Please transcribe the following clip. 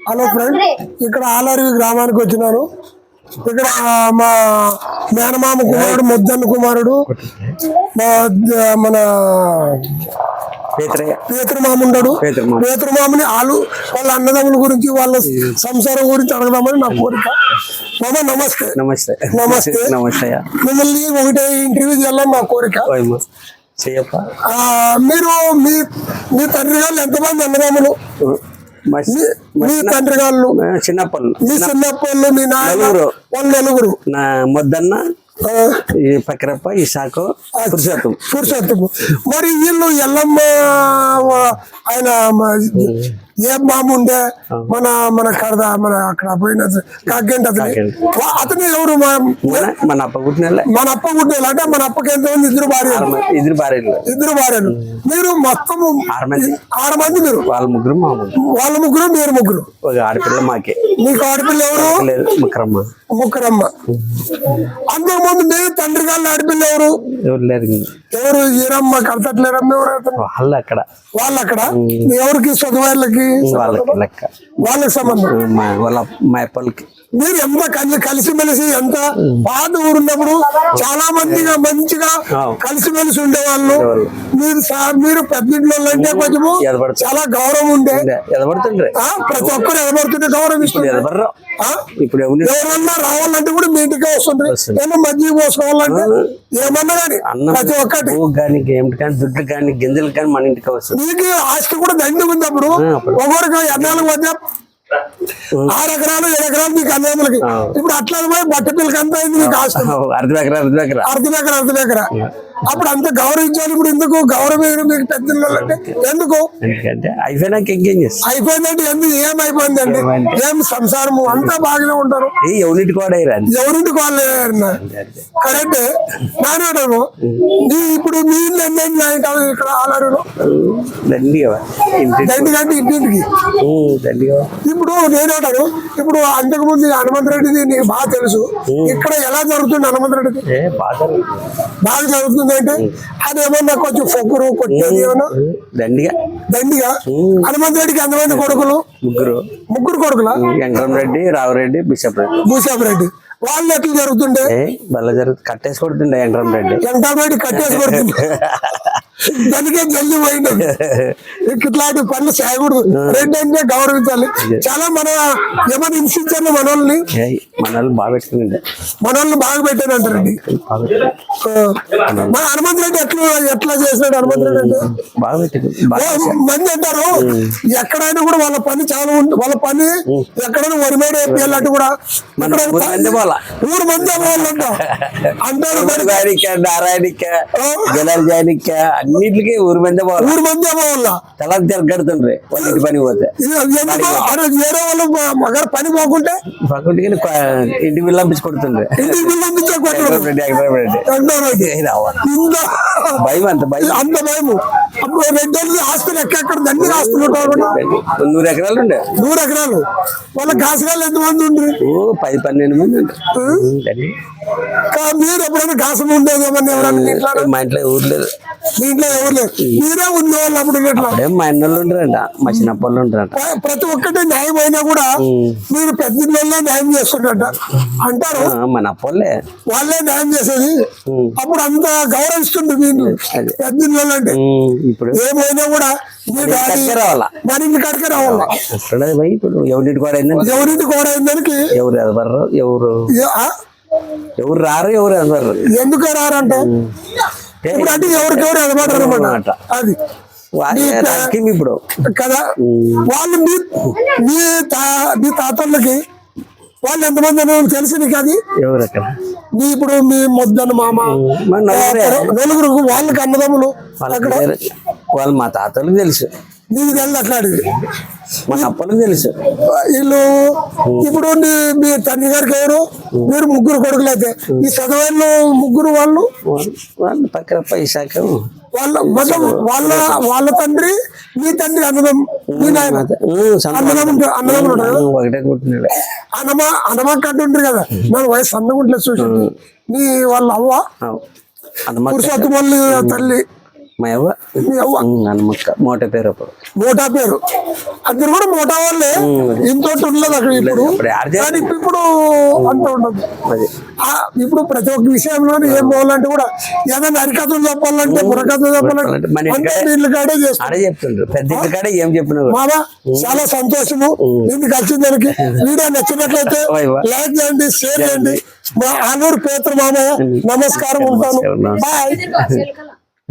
Hello friend, ఇక్కడ ఆలరివి గ్రామానికి వచ్చినాను. ఇక్కడ మా మేనమామ కుమారుడు ముద్దన్న కుమారుడు మన పేతృమామ ఉన్నాడు. పేతృమామని వాళ్ళ అన్నదమ్ముల గురించి వాళ్ళ సంసారం గురించి అడగదామని నా కోరిక. మామ నమస్తే. నమస్తే నమస్తే నమస్తే. మిమ్మల్ని ఒకటే ఇంటర్వ్యూ చేయాలని నా కోరిక. మీరు మీ తండ్రి గారు ఎంతమంది అన్నదమ్ములు? మీ తండ్రి గారు చిన్నప్పళ్ళు, మీ చిన్నప్పళ్ళు, మీ నాన్న వాళ్ళు నలుగురు. నా మొద్దన్న, ఈ పక్కరప్ప, ఈ సాకు, పురుషోత్తం. మరి వీళ్ళు ఎల్లమ్మ ఆయన ఏ మామ ఉండే మన కడద మన అక్కడ పోయిన కాకేంటి అతను ఎవరు? మన అప్ప పుట్టిన అంటే మన అప్పకి ఎంతమంది? ఇద్దరు భార్యలు. మీరు మొత్తం 6 మంది. మీరు వాళ్ళ ముగ్గురు మీరు ముగ్గురు. ఒక ఆడపిల్ల మాకే. మీకు ఆడపిల్ల ఎవరు? ముక్కరమ్మ. అంతకుముందు మీ తండ్రి గారు ఆడపిల్ల ఎవరు? ఎవరు? ఈరమ్మ కడతట్లేరమ్మ. ఎవరు వాళ్ళు అక్కడ ఎవరికి? చదువులకి వాళ్ళకి సంబంధం. మా అప్పలకి. మీరు ఎంత కలిసిమెలిసి ఎంత పాత ఊరున్నప్పుడు చాలా మంచిగా కలిసిమెలిసి ఉండేవాళ్ళు. మీరు పెద్దింట్లో అంటే కొంచెము చాలా గౌరవం ఉండే. ప్రతి ఒక్కరు ఎదబడుతుంటే గౌరవం ఇస్తుంది. ఇప్పుడు ఎవరన్నా రావాలంటే కూడా మీ ఇంటికి వస్తుంది. ఏమో మజ్జిగ పోసుకోవాలంటే ఏమన్నా కానీ ప్రతి ఒక్కటి దుడ్లు కానీ గింజలు కానీ మన ఇంటికి వస్తుంది. మీకు ఆస్తి కూడా దండి ఉంది. అప్పుడు ఒక్కొక్కరికి 14 మధ్య 6 ఎకరాలు 7 ఎకరాలు మీకు అన్నదమ్ములకి. ఇప్పుడు అట్లా పోయి బట్ట పిల్లకి అంతా అయింది మీకు ఆస్తి. అర్ధ ఎకరా. అప్పుడు అంత గౌరవించాలి. ఇప్పుడు ఎందుకు గౌరవం మీకు పెద్ద ఎందుకు అయిపోయినాక అయిపోయిందంటే ఎందుకు ఏమైపోయిందండి? ఏం సంసారము అంతా బాగానే ఉంటారు. ఎవరింటి కోడలేరు కరెక్ట్. నానేటము ఇప్పుడు మీ ఇల్లు ఎన్ని ఇక్కడ ఆలరులో దండిగంటే ఇంటింటికి. ఇప్పుడు నేనేటాను, ఇప్పుడు అంతకు ముందు హనుమంతరెడ్డిది నీకు బాగా తెలుసు. ఇక్కడ ఎలా జరుగుతుంది హనుమంతరెడ్డిది? బాగా జరుగుతుంది. అంటే అదేమన్నా కొంచెం ఫొగ్గురు కొట్టేది ఏమన్నా దండిగా. హనుమంతరెడ్డికి ఎంతమంది కొడుకులు? ముగ్గురు కొడుకులా? వెంకటరెడ్డి, రావురెడ్డి, భూషాప్ రెడ్డి. వాళ్ళు ఎట్లా జరుగుతుండే? కట్టేసి కొడుతుండే వెంకటరెడ్డి కట్టేసి కొడుతుండే. దానికే జల్ది పోయింది. ఇట్లాంటి పనులు చేయకూడదు. రెడ్డి అంటే గౌరవించాలి. చాలా మన ఏమైనా హింసించాలి మనోళ్ళని బాగా పెట్టాను అంటారండి. మన హనుమంత్ రెడ్డి ఎట్లా చేసినాడు? హనుమంత్ రెడ్డి అంటే మంది అంటారు ఎక్కడైనా కూడా వాళ్ళ పని చాలా ఉంది. వాళ్ళ పని ఎక్కడైనా వరిమేడ వేయాలంటే కూడా 3 మంది వాళ్ళు అంటారు. అన్నిటికీ 3 మంది వాళ్ళ తల తిరగడుతుండ్రి వాళ్ళ ఇంటి పని పోతే. వేరే వాళ్ళు మగారు పని పోకుంటే ఇంటి బిల్లు పంపించి కొడుతుండ్రి. భయం అంత భయము. అప్పుడు రెడ్డి ఆస్తులు ఎక్కడ దండి ఆస్తులు 100 ఎకరాలు ఉండే. 100 ఎకరాలు. వాళ్ళ కాసగాళ్ళు ఎంతమంది ఉండ్రి? 10-12 మంది ఉంటారు. మీరు ఎప్పుడైనా కాసం ఉండేది ఎవరన్నా? మా ఇంట్లో ఎవరు లేదు. మీ ఇంట్లో ఎవరు లేదు. మీరే ఉండేవాళ్ళు అప్పుడు? మా అన్నోళ్ళు ఉంటారంట, మా చిన్నప్పళ్ళు ఉంటారంట. ప్రతి ఒక్కటి న్యాయం అయినా కూడా మీరు పెద్ద న్యాయం చేస్తుంటారట అంటారు. మన అప్పలే వాళ్ళే న్యాయం చేసేది. అప్పుడు అంత గౌరవిస్తుంది మీరు పెద్ద అంటే. ఇప్పుడు ఏమైనా కూడా మన ఇంటి కాడికే రావాలా. ఇప్పుడు ఎవరింటి కూడా అయిందానికి ఎవరు రారు, ఎవరు ఎదవరు. ఎందుకు రారంట? ఇప్పుడు అంటే ఎవరికెవరు ఎదబడరు అనమాట. అది ఇప్పుడు కదా. వాళ్ళు మీ తాతళ్ళకి వాళ్ళు ఎంతమంది తెలుసు నీకు? అది ఎవరు ఇప్పుడు మీ మొద్దన్న మామ నలుగురు వాళ్ళకి అన్నదమ్ములు వాళ్ళు మా తాతలకు తెలుసు. నీకు తెలుసు అట్లాంటిది. మన అప్పలకు తెలుసు. వీళ్ళు ఇప్పుడు మీ తండ్రి గారికి ఎవరు? మీరు 3 కొడుకులు అయితే ఈ చదవాళ్ళు 3 వాళ్ళు పక్కన ఇసాక వాళ్ళ తండ్రి మీ తండ్రి అన్నదం మీ నాయన అన్నదమ్ములు ఒకటే కొట్టినాడు. అన్నమాక అంటుంటారు కదా. నాకు వయసు అన్నగుంటలేదు చూసి. మీ వాళ్ళ అవ్వ పురుషోత్తమల్లి తల్లి మా అవ్వ మీ అవ్వ హనుమక్క మోట పేరు అప్పుడు మోటా పేరు అందరు కూడా మోటా వాళ్ళే ఇంతో ఉండలేదు అక్కడ ఇప్పుడు అప్పుడు యాడ్ చేయాలి. కానీ ఇప్పుడు అంత ఉండదు అది ఇప్పుడు ప్రతి ఒక్క విషయంలో ఏం పోవాలంటే కూడా ఏదైనా హరికథలు చెప్పాలంటే బుర్రకథలు చెప్పాలంటే మన అంటే వీళ్ళు కాడే చేస్తారు ఆడే చెప్తుండ్రు పెద్ద ఇంటి కాడ ఏం చెప్పినా కూడా. మామ చాలా సంతోషము దీనికి వచ్చిన దానికి వీడియో నచ్చినట్లయితే లైక్ చేయండి షేర్ చేయండి మా ఆలూరు పేతురు మామయ్య నమస్కారం ఉంటాను బాయ్